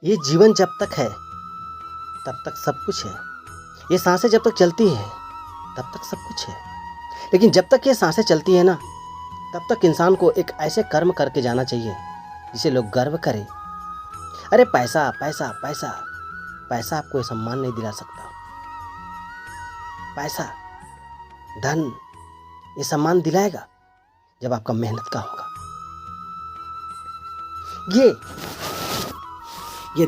ये जीवन जब तक है तब तक सब कुछ है। ये सांसें जब तक चलती है तब तक सब कुछ है। लेकिन जब तक ये सांसें चलती है ना, तब तक इंसान को एक ऐसे कर्म करके जाना चाहिए जिसे लोग गर्व करें। अरे पैसा पैसा पैसा, पैसा आपको ये सम्मान नहीं दिला सकता। पैसा, धन ये सम्मान दिलाएगा जब आपका मेहनत का होगा। ये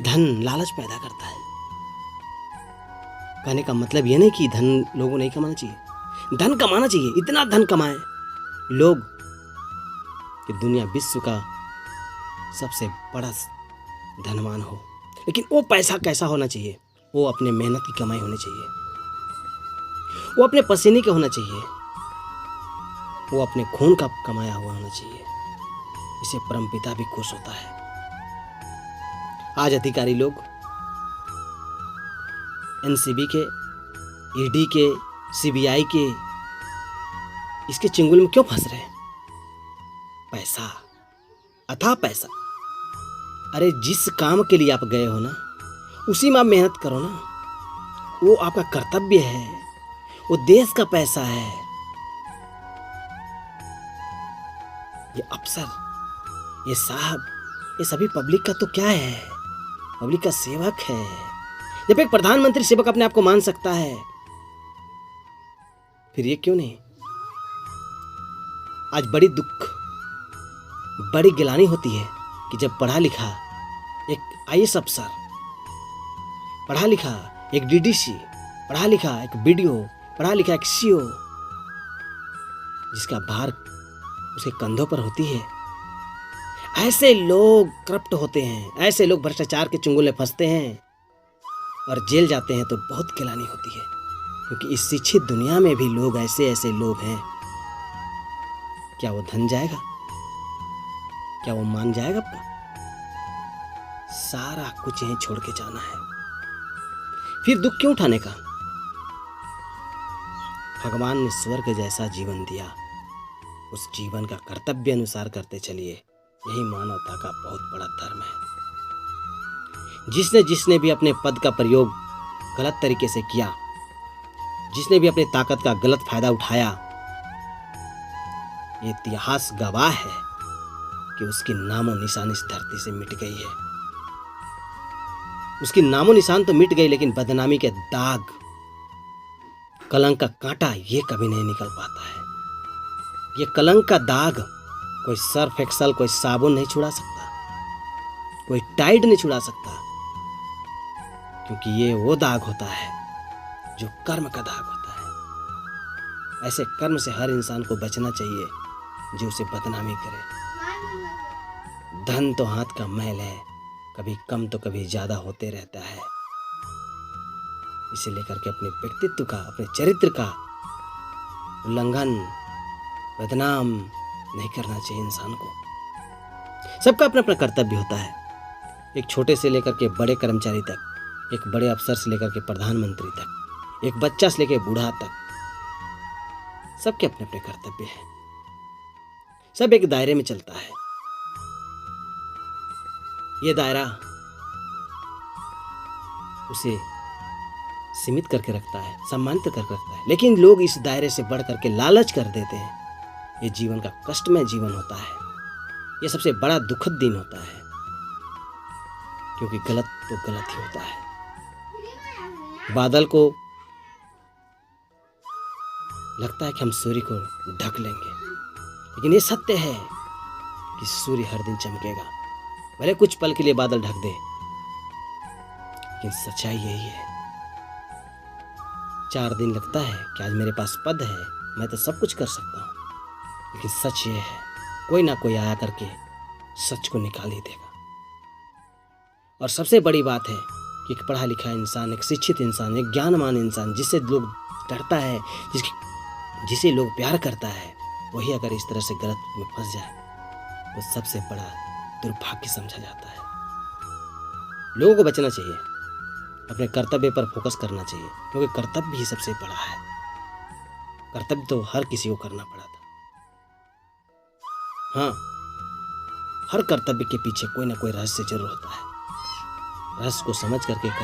धन लालच पैदा करता है। कहने का मतलब ये नहीं कि धन लोगों को नहीं कमाना चाहिए, धन कमाना चाहिए। इतना धन कमाए लोग कि दुनिया विश्व का सबसे बड़ा धनवान हो। लेकिन वो पैसा कैसा होना चाहिए? वो अपने मेहनत की कमाई होनी चाहिए, वो अपने पसीने का होना चाहिए, वो अपने खून का कमाया हुआ होना चाहिए। इसे परमपिता भी खुश होता है। आज अधिकारी लोग एनसीबी के, ईडी के, सीबीआई के इसके चंगुल में क्यों फंस रहे हैं? पैसा, अथाह पैसा। अरे जिस काम के लिए आप गए हो ना, उसी में आप मेहनत करो ना। वो आपका कर्तव्य है, वो देश का पैसा है। ये अफसर, ये साहब, ये सभी पब्लिक का तो क्या है? पब्लिक का सेवक है। जब एक प्रधानमंत्री सेवक अपने आप को मान सकता है, फिर ये क्यों नहीं? आज बड़ी दुख, बड़ी गिलानी होती है कि जब पढ़ा लिखा एक आईएएस अफसर, पढ़ा लिखा एक डीडीसी, पढ़ा लिखा एक बीडीओ, पढ़ा लिखा एक सीओ, जिसका भार उसके कंधों पर होती है, ऐसे लोग करप्ट होते हैं, ऐसे लोग भ्रष्टाचार के चुंगल में फंसते हैं और जेल जाते हैं तो बहुत गिलानी होती है। क्योंकि इस शिक्षित दुनिया में भी लोग ऐसे लोग हैं। क्या वो धन जाएगा? क्या वो मान जाएगा आपका? सारा कुछ यहीं छोड़ के जाना है। फिर दुख क्यों उठाने का? भगवान ने स्वर्ग जैसा जीवन दिया, उस जीवन का कर्तव्य अनुसार करते चलिए। यही मानवता का बहुत बड़ा धर्म है। जिसने भी अपने पद का प्रयोग गलत तरीके से किया, जिसने भी अपनी ताकत का गलत फायदा उठाया, ये इतिहास गवाह है कि उसकी नामो निशान इस धरती से मिट गई है। उसकी नामो निशान तो मिट गई, लेकिन बदनामी के दाग, कलंक का कांटा ये कभी नहीं निकल पाता है। ये कलंक का दाग कोई सर्फ एक्सल, कोई साबुन नहीं छुड़ा सकता, कोई टाइड नहीं छुड़ा सकता। क्योंकि ये वो दाग होता है जो कर्म का दाग होता है। ऐसे कर्म से हर इंसान को बचना चाहिए जो उसे बदनामी करे। धन तो हाथ का मैल है, कभी कम तो कभी ज्यादा होते रहता है। इसे लेकर के अपने व्यक्तित्व का, अपने चरित्र का उल्लंघन, बदनाम नहीं करना चाहिए इंसान को। सबका अपना अपना कर्तव्य होता है। एक छोटे से लेकर के बड़े कर्मचारी तक, एक बड़े अफसर से लेकर के प्रधानमंत्री तक, एक बच्चा से लेकर बूढ़ा तक, सबके अपने अपने कर्तव्य हैं। सब एक दायरे में चलता है। ये दायरा उसे सीमित करके रखता है, सम्मानित करके रखता है। लेकिन लोग इस दायरे से बढ़ करके लालच कर देते हैं। ये जीवन का कष्टमय जीवन होता है। ये सबसे बड़ा दुखद दिन होता है, क्योंकि गलत तो गलत ही होता है। बादल को लगता है कि हम सूर्य को ढक लेंगे, लेकिन ये सत्य है कि सूर्य हर दिन चमकेगा। भले कुछ पल के लिए बादल ढक दे, लेकिन सच्चाई यही है। 4 दिन लगता है कि आज मेरे पास पद है, मैं तो सब कुछ कर सकता हूँ, लेकिन सच ये है कोई ना कोई आया करके सच को निकाल ही देगा। और सबसे बड़ी बात है कि एक पढ़ा लिखा इंसान, एक शिक्षित इंसान, एक ज्ञानवान इंसान, जिससे लोग डरता है, जिसे लोग प्यार करता है, वही अगर इस तरह से गलत में फंस जाए तो सबसे बड़ा दुर्भाग्य समझा जाता है। लोगों को बचना चाहिए, अपने कर्तव्य पर फोकस करना चाहिए, क्योंकि कर्तव्य ही सबसे बड़ा है। कर्तव्य तो हर किसी को करना पड़ा था। हाँ, हर कर्तव्य के पीछे कोई ना कोई रहस्य जरूर होता है। रहस्य को समझ करके कर